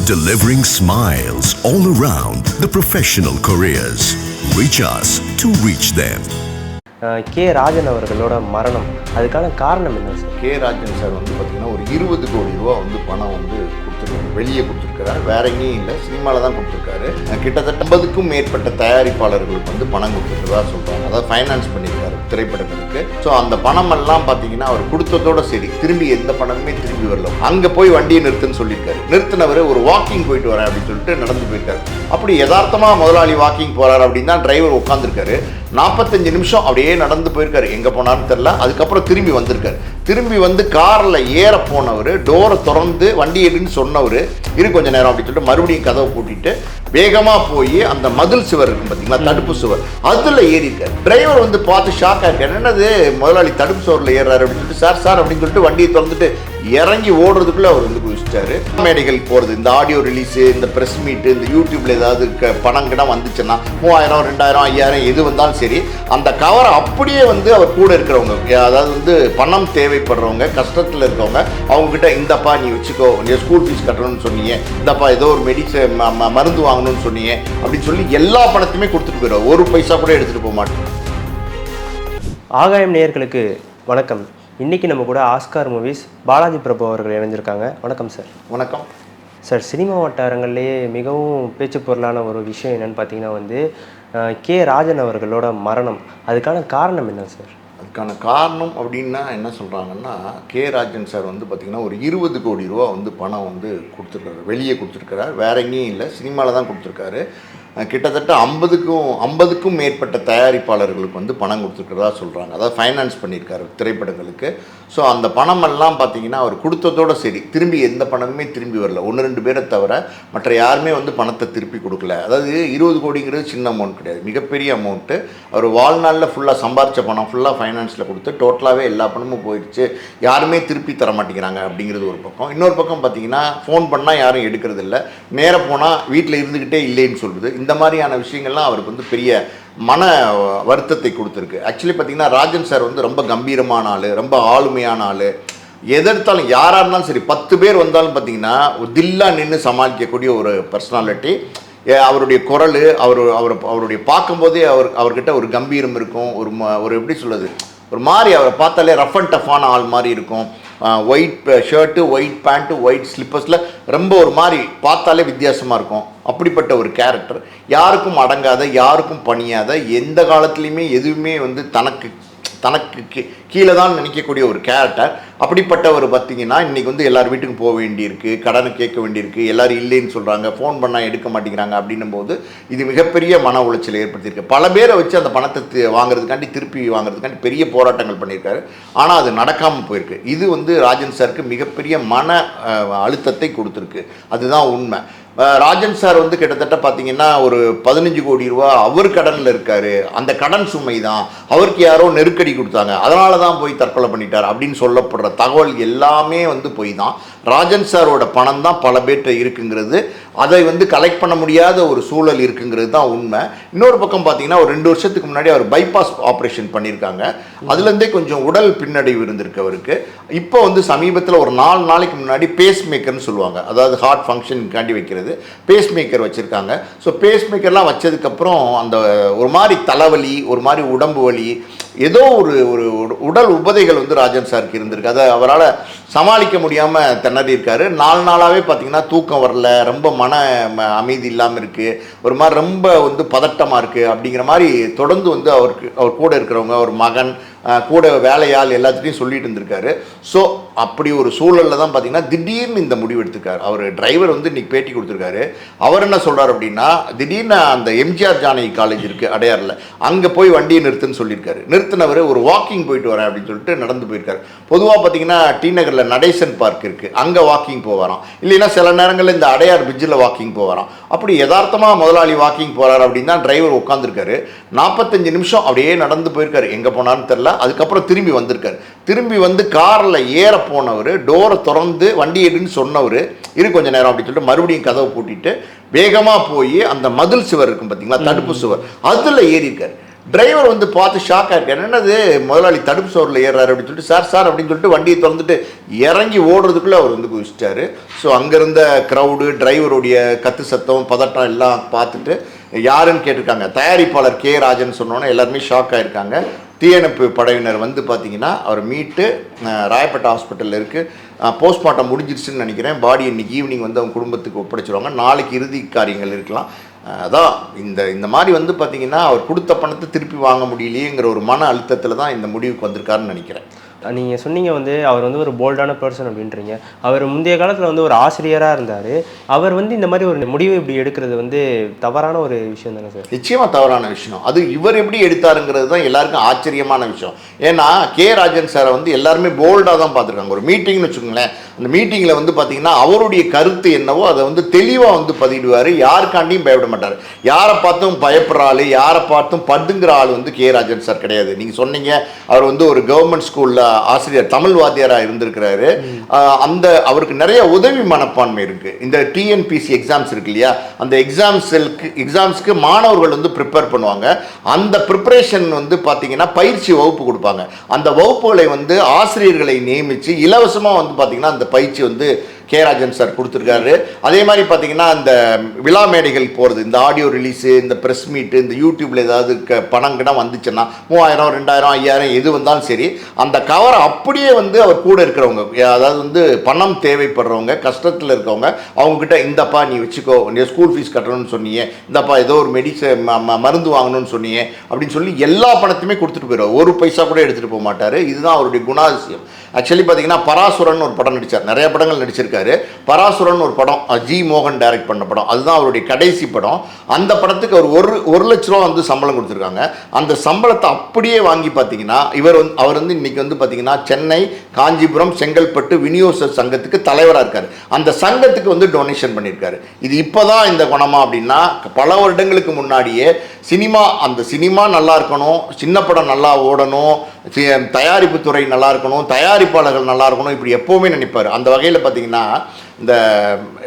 delivering smiles all around the professional careers. Reach us to reach them. K Rajan அவர்களோட மரணம், அதுக்கான காரணம் என்ன சார்? கே ராஜன் சார் வந்து பார்த்திங்கன்னா ஒரு 20 கோடி ரூபா வந்து பணம் வந்து கொடுத்துருக்காரு, வெளியே கொடுத்துருக்காரு, வேற எங்கேயும் இல்லை, சினிமாவில் தான் கொடுத்துருக்காரு. கிட்டத்தட்ட 50க்கும் மேற்பட்ட தயாரிப்பாளர்களுக்கு வந்து பணம் கொடுத்துருக்கதா சொல்கிறாங்க. அதாவது ஃபைனான்ஸ் பண்ணியிருக்காரு திரைப்படங்களுக்கு. ஸோ அந்த பணமெல்லாம் பார்த்தீங்கன்னா அவர் கொடுத்ததோட சரி, திரும்பி எந்த பணமுமே திரும்பி வரல. அங்கே போய் வண்டியை நிறுத்துன்னு சொல்லியிருக்காரு. நிறுத்தினவர் ஒரு வாக்கிங் போயிட்டு வரேன் அப்படின்னு சொல்லிட்டு நடந்து போயிருக்காரு. அப்படி யதார்த்தமாக முதலாளி வாக்கிங் போகிறார் அப்படின்னு தான் டிரைவர் உட்காந்துருக்காரு. 45 நிமிஷம் அப்படியே நடந்து போயிருக்காரு, எங்கே போனான்னு தெரில. அதுக்கப்புறம் திரும்பி வந்திருக்காரு. திரும்பி வந்து காரில் ஏற போனவர் டோரை திறந்து வண்டி எடுன்னு சொன்னவர் கொஞ்ச நேரம் அப்படின்னு சொல்லிட்டு மறுபடியும் கதவை பூட்டிட்டு வேகமாக போய் அந்த மதில் சுவர் இருக்கும் பார்த்தீங்களா, தடுப்பு சுவர், அதில் ஏறியிருக்காரு. டிரைவர் வந்து பார்த்து ஷாக் ஆகிருக்காரு. என்னது முதலாளி தடுப்பு சுவரில் ஏறாரு அப்படின்னு சொல்லிட்டு சார் அப்படின்னு சொல்லிட்டு வண்டியை திறந்துட்டு இறங்கி ஓடுறதுக்குள்ளே அவர் வந்து குதிச்சிட்டாரு. மேடைகள் போகிறது, இந்த ஆடியோ ரிலீஸு, இந்த ப்ரெஸ் மீட்டு, இந்த யூடியூப்பில் ஏதாவது பணம் கிட்ட வந்துச்சுன்னா 3000, 2000, 5000 எது வந்தாலும் சரி, அந்த கவரை அப்படியே வந்து அவர் கூட இருக்கிறவங்க, அதாவது வந்து பணம் தேவைப்படுறவங்க, கஷ்டத்தில் இருக்கவங்க, அவங்ககிட்ட இந்தப்பா நீ வச்சுக்கோ, நீ ஸ்கூல் ஃபீஸ் கட்டணும்னு சொன்னீங்க, இந்தப்பா ஏதோ ஒரு மருந்து வாங்கணும்னு சொன்னீங்க அப்படின்னு சொல்லி எல்லா பணத்தையுமே கொடுத்துட்டு போயிடுவோம். ஒரு பைசா கூட எடுத்துகிட்டு போக மாட்டோம். ஆகாயம் நேயர்களுக்கு வணக்கம். இன்றைக்கி நம்ம கூட ஆஸ்கார் மூவிஸ் பாலாஜி பிரபு அவர்கள் இணைஞ்சிருக்காங்க. வணக்கம் சார். வணக்கம் சார். சினிமா வட்டாரங்கள்லேயே மிகவும் பேச்சு பொருளான ஒரு விஷயம் என்னென்னு பார்த்தீங்கன்னா வந்து கே ராஜன் அவர்களோட மரணம், அதுக்கான காரணம் என்ன சார்? அதுக்கான காரணம் அப்படின்னா என்ன சொல்கிறாங்கன்னா, கே ராஜன் சார் வந்து பார்த்திங்கன்னா ஒரு 20 கோடி ரூபா வந்து பணம் வந்து கொடுத்துருக்காரு, வெளியே கொடுத்துருக்காரு, வேற எங்கேயும் இல்லை, சினிமாவில் தான் கொடுத்துருக்காரு. கிட்டத்தட்ட 50க்கும் மேற்பட்ட தயாரிப்பாளர்களுக்கு வந்து பணம் கொடுத்துருக்கிறதா சொல்கிறாங்க. அதாவது ஃபைனான்ஸ் பண்ணியிருக்காரு திரைப்படங்களுக்கு. ஸோ அந்த பணமெல்லாம் பார்த்தீங்கன்னா அவர் கொடுத்ததோட சரி, திரும்பி எந்த பணமுமே திரும்பி வரல. 1-2 பேரை தவிர மற்ற யாருமே வந்து பணத்தை திருப்பி கொடுக்கல. அதாவது 20 கோடிங்கிறது சின்ன அமௌண்ட் கிடையாது, மிகப்பெரிய அமௌண்ட்டு. அவர் வாழ்நாளில் ஃபுல்லாக சம்பாரித்த பணம் ஃபுல்லாக ஃபைனான்ஸில் கொடுத்து டோட்டலாகவே எல்லா பணமும் போயிடுச்சு. யாருமே திருப்பி தர மாட்டேங்கிறாங்க அப்படிங்கிறது ஒரு பக்கம். இன்னொரு பக்கம் பார்த்தீங்கன்னா ஃபோன் பண்ணால் யாரும் எடுக்கிறது இல்லை, நேராக போனால் வீட்டில் இருந்துக்கிட்டே இல்லைன்னு சொல்லுது. இந்த மாதிரியான விஷயங்கள்லாம் அவருக்கு வந்து பெரிய மன வருத்தத்தை கொடுத்துருக்கு. ஆக்சுவலி பார்த்தீங்கன்னா ராஜன் சார் வந்து ரொம்ப கம்பீரமான ஆள், ரொம்ப ஆளுமையான ஆள். எதிர்த்தாலும் யாராக இருந்தாலும் சரி, 10 பேர் வந்தாலும் பார்த்தீங்கன்னா தில்லாக நின்று சமாளிக்கக்கூடிய ஒரு பர்சனாலிட்டி. அவருடைய குரல், அவருடைய பார்க்கும்போதே அவர்கிட்ட ஒரு கம்பீரம் இருக்கும். ஒரு எப்படி சொல்லுது, ஒரு மாதிரி அவரை பார்த்தாலே ரஃப் அண்ட் டஃப்பான ஆள் மாதிரி இருக்கும். White shirt, white pant, white ஸ்லிப்பர்ஸில் ரொம்ப ஒரு மாதிரி பார்த்தாலே வித்தியாசமாக இருக்கும். அப்படிப்பட்ட ஒரு கேரக்டர், யாருக்கும் அடங்காத, யாருக்கும் பணியாத, எந்த காலத்துலேயுமே எதுவுமே வந்து தனக்கு கீழே தான் நினைக்கக்கூடிய ஒரு கேரக்டர். அப்படிப்பட்டவர் பார்த்திங்கன்னா இன்றைக்கி வந்து எல்லார் வீட்டுக்கும் போக வேண்டியிருக்கு, கடனை கேட்க வேண்டியிருக்கு, எல்லோரும் இல்லைன்னு சொல்கிறாங்க, ஃபோன் பண்ணால் எடுக்க மாட்டேங்கிறாங்க. அப்படின்னும் போது இது மிகப்பெரிய மன உளைச்சலை ஏற்படுத்தியிருக்கு. பல பேரை வச்சு அந்த பணத்தை வாங்குறதுக்காண்டி, திருப்பி வாங்குறதுக்காண்டி பெரிய போராட்டங்கள் பண்ணியிருக்காரு. ஆனால் அது நடக்காமல் போயிருக்கு. இது வந்து ராஜன் சாருக்கு மிகப்பெரிய மன அழுத்தத்தை கொடுத்துருக்கு. அதுதான் உண்மை. ராஜன் சார் வந்து கிட்டத்தட்ட பார்த்தீங்கன்னா ஒரு 15 கோடி ரூபா அவர் கடனில் இருக்கார். அந்த கடன் சுமை தான், அவருக்கு யாரோ நெருக்கடி கொடுத்தாங்க, அதனால தான் போய் தற்கொலை பண்ணிட்டார் அப்படின்னு சொல்லப்படுற தகவல் எல்லாமே வந்து போய் தான். ராஜன் சாரோட பணம் தான் பல பேர்கிட்ட இருக்குங்கிறது, அதை வந்து கலெக்ட் பண்ண முடியாத ஒரு சூழல் இருக்குங்கிறது தான் உண்மை. இன்னொரு பக்கம் பார்த்தீங்கன்னா ஒரு 2 வருஷத்துக்கு முன்னாடி அவர் பைபாஸ் ஆப்ரேஷன் பண்ணியிருக்காங்க. அதுலேருந்தே கொஞ்சம் உடல் பின்னடைவு இருந்திருக்கு அவருக்கு. இப்போ வந்து சமீபத்தில் ஒரு 4 நாளைக்கு முன்னாடி பேஸ் மேக்கர்னு சொல்லுவாங்க, அதாவது ஹார்ட் ஃபங்க்ஷனுக்காண்டி வைக்கிறது, பேஸ் மேக்கர் வச்சுருக்காங்க. ஸோ பேஸ் மேக்கர்லாம் வச்சதுக்கப்புறம் அந்த ஒரு மாதிரி தலைவலி, ஒரு மாதிரி உடம்பு வலி, ஏதோ ஒரு உடல் உபதைகள் வந்து ராஜன் சாருக்கு இருந்திருக்கு. அதை அவரால் சமாளிக்க முடியாமல் திணறி இருக்காரு. 4 நாளாகவே பார்த்தீங்கன்னா தூக்கம் வரல, ரொம்ப மன அமைதி இல்லாமல் இருக்குது, ஒரு மாதிரி ரொம்ப வந்து பதட்டமாக இருக்குது அப்படிங்கிற மாதிரி தொடர்ந்து வந்து அவர் கூட இருக்கிறவங்க, ஒரு மகன், கூட வேலையால் எல்லாத்துட்டையும் சொல்லிட்டு இருந்திருக்காரு. ஸோ அப்படி ஒரு சூழலில் தான் பார்த்தீங்கன்னா திடீர்னு இந்த முடிவு எடுத்திருக்காரு. அவர் டிரைவர் வந்து இன்றைக்கி பேட்டி கொடுத்துருக்காரு. அவர் என்ன சொல்கிறார் அப்படின்னா, திடீர்னு அந்த எம்ஜிஆர் ஜானகி காலேஜ் இருக்குது அடையாரில், அங்கே போய் வண்டியை நிறுத்துன்னு சொல்லியிருக்காரு. நிறுத்தினவர் ஒரு வாக்கிங் போயிட்டு வரேன் அப்படின்னு சொல்லிட்டு நடந்து போயிருக்காரு. பொதுவாக பார்த்தீங்கன்னா டி நகரில் நடேசன் பார்க் இருக்குது, அங்கே வாக்கிங் போவாராம். இல்லைன்னா சில நேரங்களில் இந்த அடையார் பிரிட்ஜில் வாக்கிங் போவாராம். அப்படி யதார்த்தமாக முதலாளி வாக்கிங் போகிறார் அப்படின்னு தான் டிரைவர் உட்காந்துருக்காரு. 45 நிமிஷம் அப்படியே நடந்து போயிருக்காரு, எங்கே போனான்னு தெரில. அதுக்கப்புறம் திரும்பி வந்திருக்காரு. திரும்பி வந்து காரில் ஏற போனவர் டோரை திறந்து வண்டி எடுன்னு சொன்னவர் கொஞ்ச நேரம் அப்படின்னு சொல்லிட்டு மறுபடியும் கதவை பூட்டிட்டு வேகமாக போய் அந்த மதில் சுவர் இருக்கும் பார்த்தீங்களா, தடுப்பு சுவர், அதில் ஏறியிருக்காரு. டிரைவர் வந்து பார்த்து ஷாக் ஆகிருக்காரு. என்னது முதலாளி தடுப்பு சோறில் ஏறாரு அப்படின்னு சொல்லிட்டு, சார் அப்படின்னு சொல்லிட்டு வண்டியை திறந்துட்டு இறங்கி ஓடுறதுக்குள்ளே அவர் வந்து குதிச்சிட்டாரு. ஸோ அங்கேருந்த க்ரௌடு, டிரைவருடைய கத்து சத்தம், பதட்டம் எல்லாம் பார்த்துட்டு யாருன்னு கேட்டிருக்காங்க. தயாரிப்பாளர் கே ராஜன் சொன்னோன்னே எல்லாருமே ஷாக் ஆகிருக்காங்க. தீயணைப்பு படையினர் வந்து பார்த்தீங்கன்னா அவர் மீட்டு ராயப்பேட்டை ஹாஸ்பிட்டலில் இருக்குது. போஸ்ட்மார்ட்டம் முடிஞ்சிருச்சுன்னு நினைக்கிறேன். பாடி இன்னைக்கு ஈவினிங் வந்து அவங்க குடும்பத்துக்கு ஒப்படைச்சிருவாங்க. நாளைக்கு இறுதி காரியங்கள் இருக்கலாம். அதான் இந்த மாதிரி வந்து பார்த்தீங்கன்னா அவர் கொடுத்த பணத்தை திருப்பி வாங்க முடியலையேங்கிற ஒரு மன அழுத்தத்தில் தான் இந்த முடிவுக்கு வந்திருக்காருன்னு நினைக்கிறேன். நீங்கள் சொன்னீங்க வந்து அவர் வந்து ஒரு போல்டான பர்சன் அப்படின்றீங்க. அவர் முந்தைய காலத்தில் வந்து ஒரு ஆசிரியராக இருந்தார். அவர் வந்து இந்த மாதிரி ஒரு முடிவு இப்படி எடுக்கிறது வந்து தவறான ஒரு விஷயம் தானே சார்? நிச்சயமாக தவறான விஷயம். அது இவர் எப்படி எடுத்தாருங்கிறது தான் எல்லாருக்கும் ஆச்சரியமான விஷயம். ஏன்னா கே ராஜன் சாரை வந்து எல்லாருமே போல்டாக தான் பார்த்துருக்காங்க. ஒரு மீட்டிங்னு வச்சுக்கோங்களேன், அந்த மீட்டிங்கில் வந்து பார்த்தீங்கன்னா அவருடைய கருத்து என்னவோ அதை வந்து தெளிவாக வந்து பதிவிடுவார். யாருக்காண்டியும் பயப்பட மாட்டார். யாரை பார்த்தும் பயப்படுற ஆள், யாரை பார்த்தும் படுங்கிற ஆள் வந்து கே ராஜன் சார் கிடையாது. நீங்கள் சொன்னீங்க அவர் வந்து ஒரு கவர்மெண்ட் ஸ்கூலில் ஆசிரியர், தமிழ் வாத்தியாராக இருந்திருக்கிறாரு. அந்த அவருக்கு நிறைய உதவி மனப்பான்மை இருக்குது. இந்த டிஎன்பிசி எக்ஸாம்ஸ் இருக்கு இல்லையா, அந்த எக்ஸாம்ஸ்க்கு மாணவர்கள் வந்து ப்ரிப்பேர் பண்ணுவாங்க. அந்த ப்ரிப்பரேஷன் வந்து பார்த்தீங்கன்னா பயிற்சி வகுப்பு கொடுப்பாங்க. அந்த வகுப்புகளை வந்து ஆசிரியர்களை நியமித்து இலவசமாக வந்து பார்த்தீங்கன்னா அந்த பயிற்சி வந்து கே ராஜன் சார் கொடுத்துருக்காரு. அதே மாதிரி பார்த்தீங்கன்னா இந்த விழா மேடைகள் போகிறது, இந்த ஆடியோ ரிலீஸு, இந்த ப்ரெஸ் மீட்டு, இந்த யூடியூப்பில் ஏதாவது பணங்கிடம் வந்துச்சுன்னா 3000, 2000, 5000 எது வந்தாலும் சரி, அந்த கவரை அப்படியே வந்து அவர் கூட இருக்கிறவங்க, அதாவது வந்து பணம் தேவைப்படுறவங்க, கஷ்டத்தில் இருக்கவங்க, அவங்கக்கிட்ட இந்தப்பா நீ வச்சுக்கோ, நீ ஸ்கூல் ஃபீஸ் கட்டணும்னு சொன்னியே, இந்தப்பா ஏதோ ஒரு மருந்து வாங்கணும்னு சொன்னியே அப்படின்னு சொல்லி எல்லா பணத்தையுமே கொடுத்துட்டு போயிடுவார். ஒரு பைசா கூட எடுத்துகிட்டு போக மாட்டார். இதுதான் அவருடைய குணாதிசயம். ஆக்சுவலி பார்த்தீங்கன்னா பராசுரன் ஒரு படம் நடித்தார், நிறைய படங்கள் நடிச்சிருக்காரு. பராசுரன் ஒரு படம் ஜி மோகன் டைரக்ட் பண்ண படம், அதுதான் அவருடைய கடைசி படம். அந்த படத்துக்கு அவர் ஒரு லட்ச ரூபா வந்து சம்பளம் கொடுத்துருக்காங்க. அந்த சம்பளத்தை அப்படியே வாங்கி பார்த்தீங்கன்னா அவர் வந்து இன்னைக்கு வந்து பார்த்தீங்கன்னா சென்னை, காஞ்சிபுரம், செங்கல்பட்டு விநியோக சங்கத்துக்கு தலைவராக இருக்கார். அந்த சங்கத்துக்கு வந்து டொனேஷன் பண்ணியிருக்காரு. இது இப்போதான் இந்த குணமா அப்படின்னா, பல வருடங்களுக்கு முன்னாடியே அந்த சினிமா நல்லா இருக்கணும், சின்ன படம் நல்லா ஓடணும், தயாரிப்பு துறை நல்லா இருக்கணும், தயாரிப்பாளர்கள் நல்லா இருக்கணும், இப்படி எப்போவுமே நினைப்பார். அந்த வகையில் பார்த்தீங்கன்னா இந்த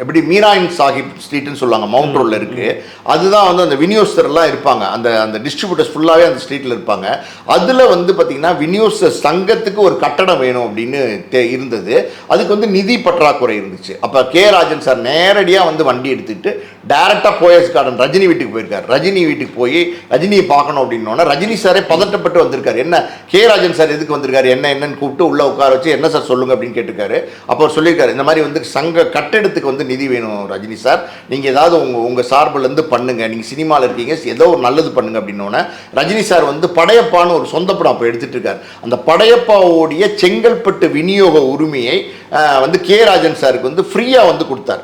எப்படி மீராயின் சாஹிப் ஸ்ட்ரீட்னு சொல்லுவாங்க, மவுண்ட் ரோடில் இருக்குது. அதுதான் வந்து அந்த விநியோகஸ்தர்லாம் இருப்பாங்க, அந்த டிஸ்ட்ரிபியூட்டர்ஸ் ஃபுல்லாகவே அந்த ஸ்ட்ரீட்டில் இருப்பாங்க. அதில் வந்து பார்த்திங்கன்னா விநியோக சங்கத்துக்கு ஒரு கட்டடம் வேணும் அப்படின்னு இருந்தது. அதுக்கு வந்து நிதி பற்றாக்குறை இருந்துச்சு. அப்போ கே ராஜன் சார் நேரடியாக வந்து வண்டி எடுத்துகிட்டு டேரெக்டாக போயஸ் கார்டன் ரஜினி வீட்டுக்கு போயிருக்காரு. ரஜினி வீட்டுக்கு போய் ரஜினியை பார்க்கணும் அப்படின்னோன்னா ரஜினி சாரே பதட்டப்பட்டு வந்திருக்காரு. என்ன கே ராஜன் சார் எதுக்கு வந்திருக்காரு, என்னன்னு கூப்பிட்டு உள்ளே உட்கார வச்சு என்ன சார் சொல்லுங்கள் அப்படின்னு கேட்டிருக்காரு. அப்போ அவர் சொல்லியிருக்காரு, இந்த மாதிரி வந்து சங்க கட்டடத்துக்கு வந்து நிதி வேணும் ரஜினி சார், நீங்கள் ஏதாவது உங்கள் சார்பிலேருந்து பண்ணுங்கள், நீங்கள் சினிமாவில் இருக்கீங்க, ஏதோ ஒரு நல்லது பண்ணுங்க அப்படின்னோடனே ரஜினி சார் வந்து படையப்பான்னு ஒரு சொந்த படம் அப்போ எடுத்துகிட்டு இருக்கார். அந்த படையப்பாவுடைய செங்கல்பட்டு விநியோக உரிமையை வந்து கே ராஜன் சாருக்கு வந்து ஃப்ரீயாக வந்து கொடுத்தார்.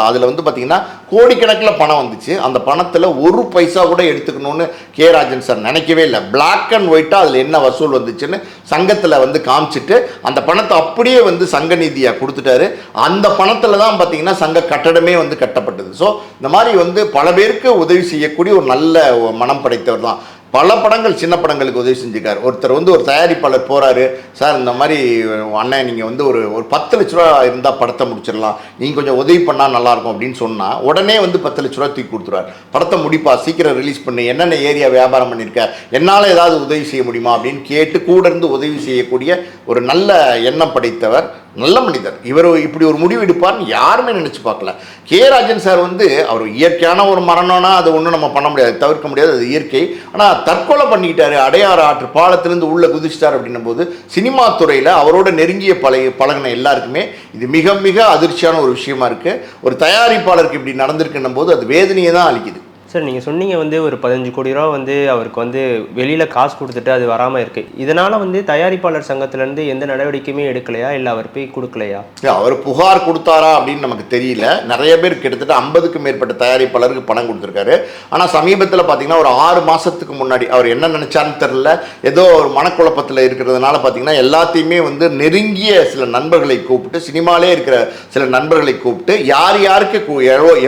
அதில் வந்து பார்த்திங்கன்னா கோடிக்கணக்கில் பணம் வந்துச்சு. அந்த பணத்தில் ஒரு பைசா கூட எடுத்துக்கணும்னு கே ராஜன் சார் நினைக்கவே இல்லை. பிளாக் அண்ட் ஒயிட்டாக அதில் என்ன வசூல் வந்துச்சுன்னு சங்கத்தில் வந்து காமிச்சிட்டு அந்த பணத்தை அப்படியே வந்து சங்க நிதியாக கொடுத்துட்டாரு. அந்த பணத்தில் தான் பார்த்திங்கன்னா சங்க கட்டடமே வந்து கட்டப்பட்டது. ஸோ இந்த மாதிரி வந்து பல பேருக்கு உதவி செய்யக்கூடிய ஒரு நல்ல மனம் படைத்தவர் தான். பல படங்கள், சின்ன படங்களுக்கு உதவி செஞ்சுருக்கார். ஒருத்தர் வந்து ஒரு தயாரிப்பாளர் போகிறாரு, சார் இந்த மாதிரி அண்ணன் நீங்கள் வந்து ஒரு 10 லட்ச ரூபா இருந்தால் படத்தை முடிச்சிடலாம், நீங்கள் கொஞ்சம் உதவி பண்ணால் நல்லாயிருக்கும் அப்படின்னு சொன்னால் உடனே வந்து 10 லட்ச ரூபா தூக்கி கொடுத்துருவார். படத்தை முடிப்பா, சீக்கிரம் ரிலீஸ் பண்ணி, என்னென்ன ஏரியா வியாபாரம் பண்ணியிருக்க, என்னால் ஏதாவது உதவி செய்ய முடியுமா அப்படின்னு கேட்டு கூட இருந்து உதவி செய்யக்கூடிய ஒரு நல்ல எண்ணம் படைத்தவர், நல்ல மனிதர். இவர் இப்படி ஒரு முடிவு எடுப்பார்னு யாருமே நினச்சி பார்க்கல. கே ராஜன் சார் வந்து அவர் இயற்கையான ஒரு மரணம்னா அது ஒன்றும் நம்ம பண்ண முடியாது, தவிர்க்க முடியாது, அது இயற்கை. ஆனால் தற்கொலை பண்ணிக்கிட்டாரு, அடையாறு ஆற்று பாலத்திலிருந்து உள்ளே குதிச்சிட்டார் அப்படின்னும் போது சினிமா துறையில் அவரோட நெருங்கிய பழகின எல்லாருக்குமே இது மிக மிக அதிர்ச்சியான ஒரு விஷயமா இருக்குது. ஒரு தயாரிப்பாளருக்கு இப்படி நடந்திருக்குன்னும் போது அது வேதனையை தான் அளிக்குது. சார், நீங்கள் சொன்னீங்க வந்து ஒரு 15 கோடி ரூபா வந்து அவருக்கு வந்து வெளியில் காசு கொடுத்துட்டு அது வராமல் இருக்குது. இதனால் வந்து தயாரிப்பாளர் சங்கத்திலேருந்து எந்த நடவடிக்கையுமே எடுக்கலையா, இல்லை அவர் போய் கொடுக்கலையா? அவர் புகார் கொடுத்தாரா அப்படின்னு நமக்கு தெரியல. நிறைய பேர் கிட்டத்தட்ட 50க்கும் மேற்பட்ட தயாரிப்பாளருக்கு பணம் கொடுத்துருக்காரு. ஆனால் சமீபத்தில் பார்த்தீங்கன்னா ஒரு 6 மாதத்துக்கு முன்னாடி அவர் என்ன நினச்சான்னு தெரில, ஏதோ ஒரு மனக்குழப்பத்தில் இருக்கிறதுனால பார்த்தீங்கன்னா எல்லாத்தையுமே வந்து நெருங்கிய சில நண்பர்களை கூப்பிட்டு, சினிமாலே இருக்கிற சில நண்பர்களை கூப்பிட்டு யார் யாருக்கு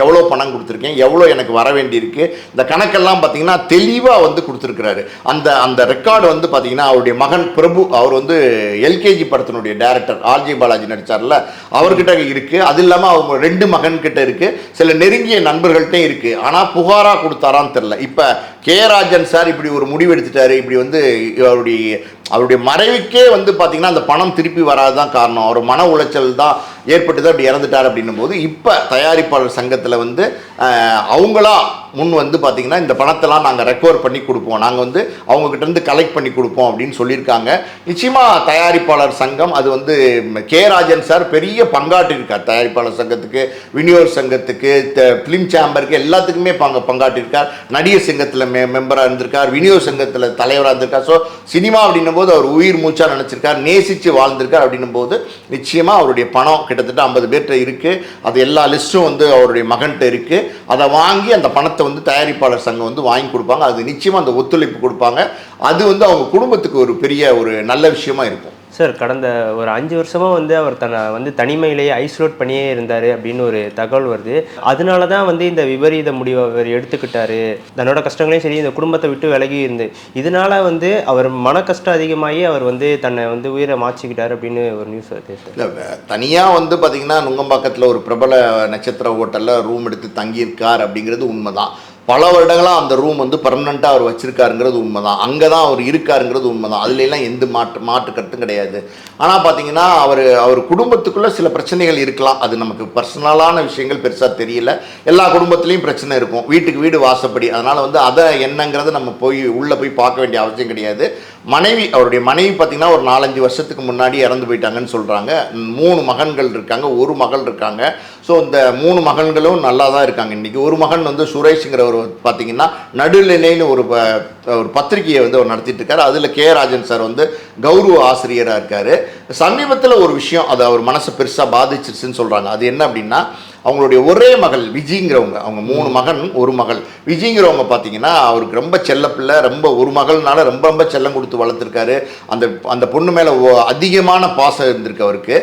எவ்வளோ பணம் கொடுத்துருக்கேன், எவ்வளோ எனக்கு வர வேண்டியிருக்கு இருக்குது. இந்த கணக்கெல்லாம் பார்த்தீங்கன்னா தெளிவாக வந்து கொடுத்துருக்கிறாரு. அந்த அந்த ரெக்கார்டு வந்து பார்த்தீங்கன்னா அவருடைய மகன் பிரபு, அவர் வந்து எல்கேஜி படத்தினுடைய டைரக்டர் ஆர்ஜி பாலாஜி நடித்தார்ல, அவர்கிட்ட இருக்குது. அது இல்லாமல் அவங்க 2 மகன்கிட்ட இருக்குது, சில நெருங்கிய நண்பர்கள்ட்டையும் இருக்குது. ஆனால் புகாராக கொடுத்தாரான்னு தெரில. இப்போ ராஜன் சார் இப்படி ஒரு முடிவு எடுத்துட்டாரு. இப்படி வந்து அவருடைய மறைவுக்கே வந்து பார்த்தீங்கன்னா அந்த பணம் திருப்பி வராதுதான் காரணம், அவர் மன உளைச்சல் தான் ஏற்பட்டு தான் அப்படி இறந்துட்டார் அப்படின்னும் போது இப்போ தயாரிப்பாளர் சங்கத்தில் வந்து அவங்களா முன் வந்து பார்த்தீங்கன்னா இந்த பணத்தெல்லாம் நாங்கள் ரெக்கவர் பண்ணி கொடுப்போம், நாங்கள் வந்து அவங்கக்கிட்டேருந்து கலெக்ட் பண்ணி கொடுப்போம் அப்படின்னு சொல்லியிருக்காங்க. நிச்சயமாக தயாரிப்பாளர் சங்கம் அது வந்து ராஜன் சார் பெரிய பங்காற்றிருக்கார். தயாரிப்பாளர் சங்கத்துக்கு, விநியோக சங்கத்துக்கு, ஃபிலிம் சேம்பருக்கு எல்லாத்துக்குமே பங்காற்றிருக்கார். நடிகர் சங்கத்தில் மெம்பராக இருந்திருக்கார், விநியோக சங்கத்தில் தலைவராக இருந்திருக்கார். ஸோ சினிமா அப்படின்னும் போது அவர் உயிர் மூச்சாக நினச்சிருக்கார், நேசித்து வாழ்ந்திருக்கார். அப்படின்னும் போது நிச்சயமாக அவருடைய பணம் கிட்டத்தட்ட 50 பேர்கிட்ட இருக்குது. அது எல்லா லிஸ்ட்டும் வந்து அவருடைய மகன்கிட்ட இருக்குது. அதை வாங்கி அந்த பணத்தை வந்து தயாரிப்பாளர் சங்கம் வந்து வாங்கி கொடுப்பாங்க. அது நிச்சயமாக அந்த ஒத்துழைப்பு கொடுப்பாங்க. அது வந்து அவங்க குடும்பத்துக்கு ஒரு பெரிய ஒரு நல்ல விஷயமா இருக்கும். சார், கடந்த ஒரு 5 வருஷமாக வந்து அவர் தன்னை வந்து தனிமையிலேயே ஐசோலேட் பண்ணியே இருந்தார் அப்படின்னு ஒரு தகவல் வருது. அதனால தான் வந்து இந்த விபரீத முடிவை அவர் எடுத்துக்கிட்டாரு, தன்னோட கஷ்டங்களையும் சரி இந்த குடும்பத்தை விட்டு விலகி இருந்து இதனால வந்து அவர் மன கஷ்டம் அதிகமாகி அவர் வந்து தன்னை வந்து உயிரை மாற்றிக்கிட்டார் அப்படின்னு ஒரு நியூஸ் வருது சார். இல்லை, தனியாக வந்து பார்த்தீங்கன்னா நுங்கம்பாக்கத்தில் ஒரு பிரபல நட்சத்திர ஹோட்டலில் ரூம் எடுத்து தங்கியிருக்கார் அப்படிங்கிறது உண்மைதான். பல வருடங்களாக அந்த ரூம் வந்து பர்மனெண்ட்டாக அவர் வச்சுருக்காருங்கிறது உண்மை தான். அங்கே தான் அவர் இருக்காருங்கிறது உண்மை தான். அதுலலாம் எந்த மாற்று கருத்தும் கிடையாது. ஆனால் பார்த்தீங்கன்னா அவர் குடும்பத்துக்குள்ளே சில பிரச்சனைகள் இருக்கலாம். அது நமக்கு பர்சனலான விஷயங்கள் பெருசாக தெரியல. எல்லா குடும்பத்துலேயும் பிரச்சனை இருக்கும், வீட்டுக்கு வீடு வாசப்படி. அதனால் வந்து அதை என்னங்கிறத நம்ம உள்ளே போய் பார்க்க வேண்டிய அவசியம் கிடையாது. அவருடைய மனைவி பார்த்தீங்கன்னா ஒரு 4-5 வருஷத்துக்கு முன்னாடி இறந்து போயிட்டாங்கன்னு சொல்கிறாங்க. 3 மகன்கள் இருக்காங்க, 1 மகள் இருக்காங்க. ஸோ இந்த 3 மகன்களும் நல்லா தான் இருக்காங்க. இன்றைக்கி ஒரு மகன் வந்து சுரேஷுங்கிறவர் பார்த்தீங்கன்னா நடுநிலைன்னு ஒரு பத்திரிகையை வந்து அவர் நடத்திட்டு இருக்காரு. அதில் ராஜன் சார் வந்து கௌரவ ஆசிரியராக இருக்கார். சமீபத்தில் ஒரு விஷயம் அது அவர் மனசை பெருசாக பாதிச்சிருச்சுன்னு சொல்கிறாங்க. அது என்ன அப்படின்னா, அவங்களுடைய ஒரே மகள் விஜிங்கிறவங்க, அவங்க 3 மகன் 1 மகள். விஜிங்கிறவங்க பார்த்தீங்கன்னா அவருக்கு ரொம்ப செல்லப்பிள்ளை, ரொம்ப ஒரு மகள்னால ரொம்ப ரொம்ப செல்லம் கொடுத்து வளர்த்துருக்காரு. அந்த பொண்ணு மேலே அதிகமான பாசம் இருந்திருக்கு அவருக்கு.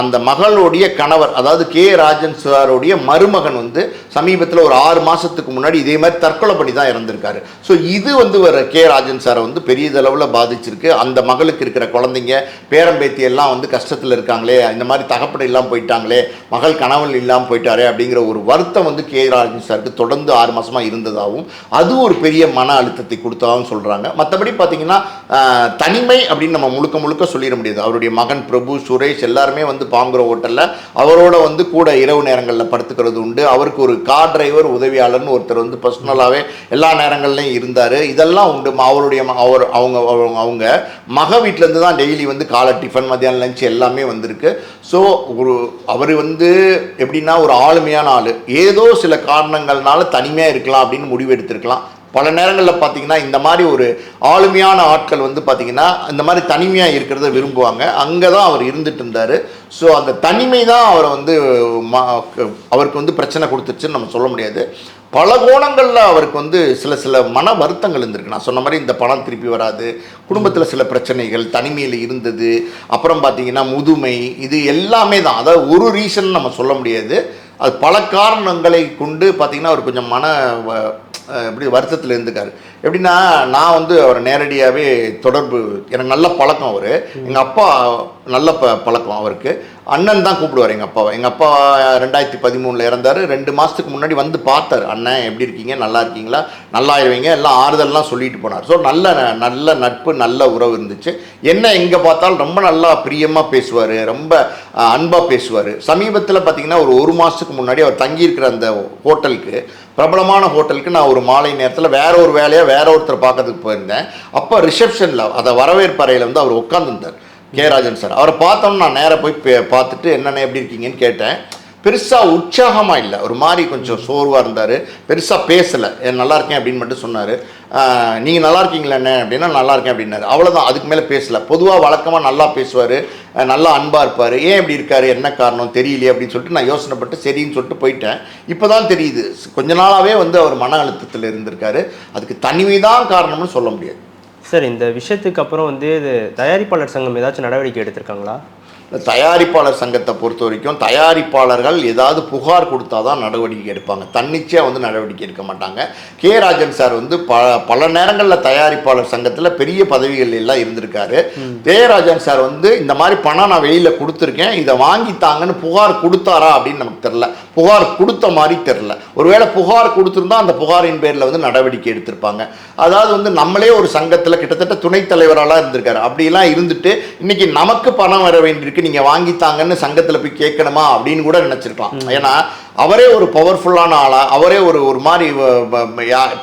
அந்த மகளுடைய கணவர், அதாவது ராஜன் சாருடைய மருமகன் வந்து சமீபத்தில் ஒரு 6 மாதத்துக்கு முன்னாடி இதே மாதிரி தற்கொலை பண்ணி தான் இறந்திருக்காரு. ஸோ இது வந்து ராஜன் சாரை வந்து பெரியதளவில் பாதிச்சிருக்கு. அந்த மகளுக்கு இருக்கிற குழந்தைங்க பேரம்பேத்தி எல்லாம் வந்து கஷ்டத்தில் இருக்காங்களே, இந்த மாதிரி தகப்பட இல்லாமல் போயிட்டாங்களே, மகள் கணவன் இல்லாமல் போயிட்டாரே அப்படிங்கிற ஒரு வருத்தம் வந்து ராஜன் சாருக்கு தொடர்ந்து 6 மாசமாக இருந்ததாகவும் அது ஒரு பெரிய மன அழுத்தத்தை கொடுத்ததாகவும் சொல்கிறாங்க. மற்றபடி பார்த்தீங்கன்னா தனிமை அப்படின்னு நம்ம முழுக்க சொல்லிட முடியாது. அவருடைய மகன் பிரபு, சுரேஷ் எல்லாருமே வந்து பாங்குற ஹோட்டலில் அவரோட வந்து கூட இரவு நேரங்களில் படுத்துக்கிறது உண்டு. அவருக்கு ஒரு கார் டிரைவர் உதவியாளர்னு ஒருத்தர் வந்து பர்சனலாகவே எல்லா நேரங்கள்லையும் இருந்தார். இதெல்லாம் உண்டு. அவங்க மக வீட்டிலேருந்து தான் டெய்லி வந்து காலை டிஃபன், மத்தியானம் லஞ்ச் எல்லாமே வந்திருக்கு. ஸோ அவர் வந்து எப்படின்னா ஒரு ஆளுமையான ஆள், ஏதோ சில காரணங்கள்னால தனிமையாக இருக்கலாம் அப்படின்னு முடிவு எடுத்திருக்கலாம். பல நேரங்களில் பார்த்தீங்கன்னா இந்த மாதிரி ஒரு ஆளுமையான ஆட்கள் வந்து பார்த்தீங்கன்னா இந்த மாதிரி தனிமையாக இருக்கிறத விரும்புவாங்க. அங்கே தான் அவர் இருந்துட்டு இருந்தார். ஸோ அந்த தனிமை தான் அவரை வந்து அவருக்கு வந்து பிரச்சனை கொடுத்துருச்சுன்னு நம்ம சொல்ல முடியாது. பல கோணங்களில் அவருக்கு வந்து சில மன வருத்தங்கள் இருந்திருக்கு. நான் சொன்ன மாதிரி இந்த பணம் திருப்பி வராது, குடும்பத்தில் சில பிரச்சனைகள், தனிமையில் இருந்தது, அப்புறம் பார்த்தீங்கன்னா முதுமை, இது எல்லாமே தான். அதாவது ஒரு ரீசன் நம்ம சொல்ல முடியாது. அது பல காரணங்களை கொண்டு பார்த்தீங்கன்னா அவர் கொஞ்சம் எப்படி வருத்தத்தில் இருந்துக்காரு. எப்படின்னா, நான் வந்து அவரை நேரடியாகவே தொடர்பு, எனக்கு நல்ல பழக்கம். அவர் எங்கள் அப்பா நல்ல பழக்கம். அவருக்கு அண்ணன் தான் கூப்பிடுவார் எங்கள் அப்பாவை. எங்கள் அப்பா 2013 இறந்தார். 2 மாதத்துக்கு முன்னாடி வந்து பார்த்தார். அண்ணன் எப்படி இருக்கீங்க, நல்லா இருக்கீங்களா, நல்லா ஆயிடுவீங்க, எல்லாம் ஆறுதல்லாம் சொல்லிட்டு போனார். ஸோ நல்ல நட்பு, நல்ல உறவு இருந்துச்சு. என்ன எங்கே பார்த்தாலும் ரொம்ப நல்லா பிரியமாக பேசுவார், ரொம்ப அன்பாக பேசுவார். சமீபத்தில் பார்த்தீங்கன்னா ஒரு மாதத்துக்கு முன்னாடி அவர் தங்கியிருக்கிற அந்த ஹோட்டலுக்கு, பிரபலமான ஹோட்டலுக்கு நான் ஒரு மாலை நேரத்தில் வேற ஒரு வேலையாக வேற ஒருத்தரை பார்க்கறதுக்கு போயிருந்தேன். அப்போ ரிசப்ஷனில், அதை வரவேற்பறையில் வந்து அவர் உட்காந்துருந்தார் ராஜன் சார். அவரை பார்த்தோன்னு நான் நேராக போய் பார்த்துட்டு என்னென்ன எப்படி இருக்கீங்கன்னு கேட்டேன். பெருசாக உற்சாகமாக இல்லை, ஒரு மாதிரி கொஞ்சம் சோர்வாக இருந்தார். பெருசாக பேசலை. நல்லா இருக்கேன் அப்படின்னு மட்டும் சொன்னார். நீங்கள் நல்லா இருக்கீங்களாண்ணே அப்படின்னா நல்லா இருக்கேன் அப்படின்னாரு. அவ்வளோதான், அதுக்கு மேலே பேசலை. பொதுவாக வழக்கமாக நல்லா பேசுவார், நல்லா அன்பாக இருப்பார். ஏன் இப்படி இருக்கார், என்ன காரணம் தெரியலையே அப்படின்னு சொல்லிட்டு நான் யோசனைப்பட்டு சரின்னு சொல்லிட்டு போயிட்டேன். இப்போ தான் தெரியுது, கொஞ்ச நாளாகவே வந்து அவர் மன அழுத்தத்தில் இருந்திருக்காரு. அதுக்கு தனிமை தான் காரணம்னு சொல்ல முடியாது. சார், இந்த விஷயத்துக்கு அப்புறம் வந்து தயாரிப்பாளர் சங்கம் ஏதாச்சும் நடவடிக்கை எடுத்திருக்காங்களா? தயாரிப்பாளர் சங்கத்தை பொறுத்த வரைக்கும் தயாரிப்பாளர்கள் ஏதாவது புகார் கொடுத்தா தான் நடவடிக்கை எடுப்பாங்க, தன்னிச்சையாக வந்து நடவடிக்கை எடுக்க மாட்டாங்க. கே ராஜன் சார் வந்து பல நேரங்களில் தயாரிப்பாளர் சங்கத்தில் பெரிய பதவிகள் எல்லாம் இருந்திருக்காரு. ராஜன் சார் வந்து இந்த மாதிரி பணம் நான் வெளியில் கொடுத்துருக்கேன், இதை வாங்கித்தாங்கன்னு புகார் கொடுத்தாரா அப்படின்னு நமக்கு தெரில, புகார் கொடுத்த மாதிரி தெரில. ஒருவேளை புகார் கொடுத்துருந்தா அந்த புகாரின் பேரில் வந்து நடவடிக்கை எடுத்திருப்பாங்க. அதாவது வந்து நம்மளே ஒரு சங்கத்தில் கிட்டத்தட்ட துணைத் தலைவராலாம் இருந்திருக்காரு. அப்படிலாம் இருந்துட்டு இன்னைக்கு நமக்கு பணம் வர வேண்டியிருக்கு, நீங்க வாங்கித்தாங்கன்னு சங்கத்தில் போய் கேட்கணுமா அப்படின்னு கூட நினைச்சிருக்கலாம். ஏன்னா அவரே ஒரு பவர்ஃபுல்லான ஆளா, அவரே ஒரு மாதிரி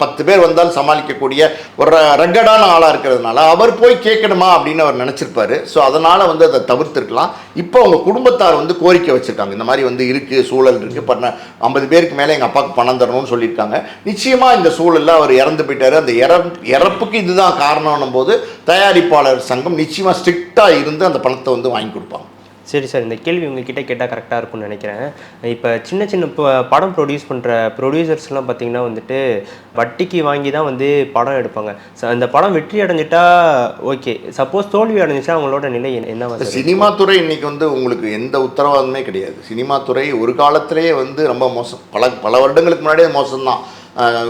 10 பேர் வந்தாலும் சமாளிக்கக்கூடிய ஒரு ரகடான ஆளா இருக்கிறதுனால அவர் போய் கேட்கணுமா அப்படின்னு அவர் நினைச்சிருப்பாரு. ஸோ அதனால வந்து அதை தவிர்த்திருக்கலாம். இப்போ அவங்க குடும்பத்தார் வந்து கோரிக்கை வச்சிருக்காங்க, இந்த மாதிரி வந்து இருக்கு, சூழல் இருக்கு, 50 பேருக்கு மேலே எங்கள் அப்பாவுக்கு பணம் தரணும்னு சொல்லியிருக்காங்க. நிச்சயமா இந்த சூழலில் அவர் இறந்து போயிட்டாரு. அந்த இறப்புக்கு இதுதான் காரணம்னும் போது தயாரிப்பாளர் சங்கம் நிச்சயமா ஸ்ட்ரிக்டா இருந்து அந்த பணத்தை வந்து வாங்கி கொடுப்பாங்க. சரி சார், இந்த கேள்வி உங்ககிட்ட கேட்டால் கரெக்டாக இருக்கும்னு நினைக்கிறேன். இப்போ சின்ன சின்ன படம் ப்ரொடியூஸ் பண்ணுற ப்ரொடியூசர்ஸ்லாம் பார்த்திங்கன்னா வந்துட்டு வட்டிக்கு வாங்கி தான் வந்து படம் எடுப்பாங்க. அந்த படம் வெற்றி அடைஞ்சிட்டா ஓகே, சப்போஸ் தோல்வி அடைஞ்சிச்சா அவங்களோட நிலை என்ன? சினிமா துறை இன்னைக்கு வந்து உங்களுக்கு எந்த உத்தரவாதமே கிடையாது. சினிமா துறை ஒரு காலத்திலேயே வந்து ரொம்ப மோசம், பல வருடங்களுக்கு முன்னாடியே மோசம்தான்.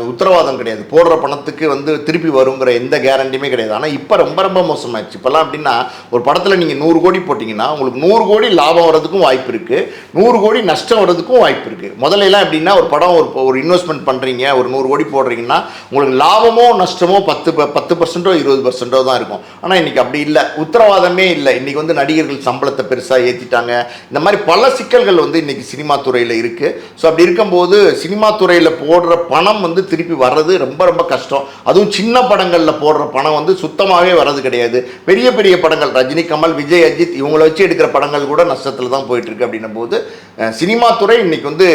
உத்தரவாதம் கிடையாது, போடுற பணத்துக்கு வந்து திருப்பி வருங்கிற எந்த கேரண்டியுமே கிடையாது. ஆனால் இப்போ ரொம்ப ரொம்ப மோசமாயிடுச்சு. இப்போல்லாம் அப்படின்னா ஒரு படத்தில் நீங்கள் 100 கோடி போட்டிங்கன்னா உங்களுக்கு 100 கோடி லாபம் வர்றதுக்கும் வாய்ப்பு இருக்குது, 100 கோடி நஷ்டம் வர்றதுக்கும் வாய்ப்பு இருக்குது. முதல்லலாம் எப்படின்னா ஒரு படம் ஒரு இன்வெஸ்ட்மெண்ட் பண்ணுறீங்க, ஒரு 100 கோடி போடுறீங்கன்னா உங்களுக்கு லாபமோ நஷ்டமோ 10% 20% தான் இருக்கும். ஆனால் இன்றைக்கி அப்படி இல்லை, உத்தரவாதமே இல்லை. இன்றைக்கி வந்து நடிகர்கள் சம்பளத்தை பெருசாக ஏற்றிட்டாங்க. இந்த மாதிரி பல சிக்கல்கள் வந்து இன்றைக்கி சினிமா துறையில் இருக்குது. ஸோ அப்படி இருக்கும்போது சினிமா துறையில் போடுற பணம் வந்து திருப்பி வர்றது ரொம்ப ரொம்ப கஷ்டம். அதுவும் சின்ன படங்களில் போடுற பணம் வந்து சுத்தமாகவே வர்றது கிடையாது. பெரிய பெரிய படங்கள் ரஜினி, கமல், விஜய், அஜித் இவங்களை வச்சு எடுக்கிற படங்கள் கூட நஷ்டத்தில் தான் போயிட்டு இருக்கு. அப்படின்னும் போது சினிமா துறை இன்னைக்கு வந்து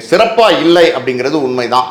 சிறப்பாக இல்லை அப்படிங்கிறது உண்மைதான்.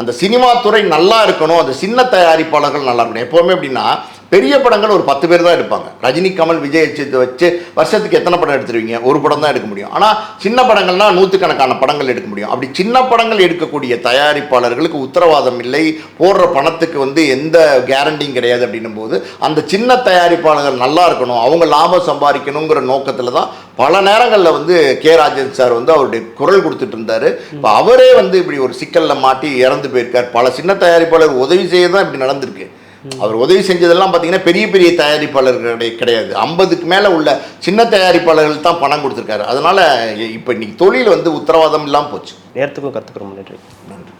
அந்த சினிமா துறை நல்லா இருக்கணும், அந்த சின்ன தயாரிப்பாளர்கள் நல்லா இருக்கணும். எப்போவுமே அப்படின்னா பெரிய படங்கள் ஒரு 10 பேர் தான் எடுப்பாங்க. ரஜினி, கமல், விஜய் வச்சு வருஷத்துக்கு எத்தனை படம் எடுத்துருவீங்க? ஒரு படம் தான் எடுக்க முடியும். ஆனால் சின்ன படங்கள்னா 100கணக்கான படங்கள் எடுக்க முடியும். அப்படி சின்ன படங்கள் எடுக்கக்கூடிய தயாரிப்பாளர்களுக்கு உத்தரவாதம் இல்லை, போடுற பணத்துக்கு வந்து எந்த கேரண்டியும் கிடையாது. அப்படின்னும் போது அந்த சின்ன தயாரிப்பாளர்கள் நல்லா இருக்கணும், அவங்க லாபம் சம்பாதிக்கணுங்கிற நோக்கத்தில் தான் பல நேரங்களில் வந்து கே ராஜன் சார் வந்து அவருடைய குரல் கொடுத்துட்டு இருந்தார். இப்போ அவரே வந்து இப்படி ஒரு சிக்கலில் மாட்டி இறந்து போயிருக்கார். பல சின்ன தயாரிப்பாளர் உதவி செய்ய தான் இப்படி நடந்திருக்கு. அவர் உதவி செஞ்சதெல்லாம் பார்த்தீங்கன்னா பெரிய பெரிய தயாரிப்பாளர்கள் கிடையாது, 50க்கு மேலே உள்ள சின்ன தயாரிப்பாளர்கள் தான் பணம் கொடுத்துருக்காரு. அதனால் இப்போ இன்னைக்கு தொழில் வந்து உத்தரவாதம் இல்லாமல் போச்சு. நேரத்துக்கும் கற்றுக்குறோம். நன்றி.